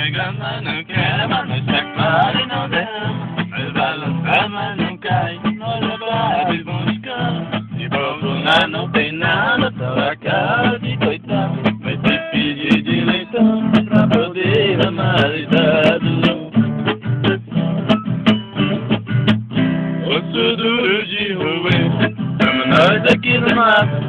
pega, mas não quer, mas não chacoalha e não derrama. Mas balança, mas não cai, nós levados vão escando. De popular não tem nada, só a cara de coitado. Vai ter pedir de leitão pra poder amalizado. Osso duro de roer, tamo nós aqui no mato,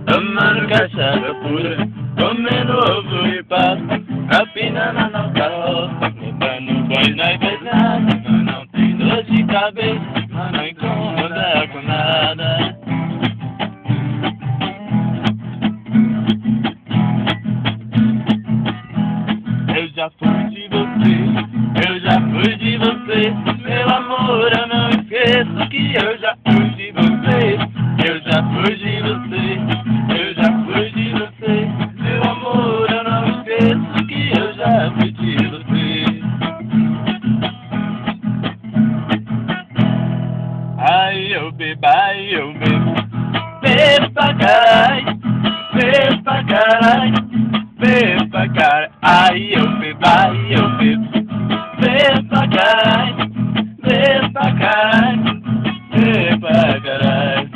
tomando cachaça pura, comendo ovo e pato, rapinando a nossa roça, botando banho na pesada. Nós não tem dor de cabeça, mas não incomoda com nada. Eu já fui de você, eu já fui de você, meu amor, eu não esqueço que eu já fui de você, eu já fui de você, eu já fui de você, meu amor, eu não esqueço que eu já fui de você. Ai eu bebo, bebo pra caralho, bebo pra caralho, bebo pra caralho. Ai eu bebo, bebo pra caralho, bebo pra caralho, bebo pra caralho.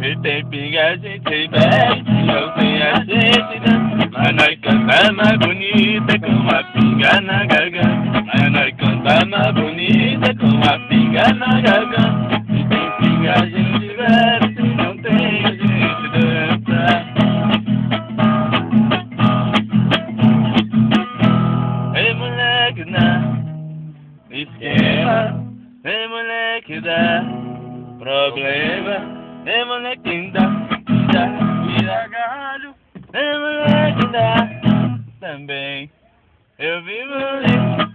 E tem pinga, a gente bebe, se não tem a gente dança. Mas nós canta mais bonita com a pinga na garganta. Mas nós canta mais bonita com a pinga na garganta. Se tem pinga, a gente bebe, se não tem a gente dança. Ei moleque, dá esquema, ei moleque, dá problema. Ei moleque, dá, vira galho. Ei moleque, dá também. Eu vivo livre.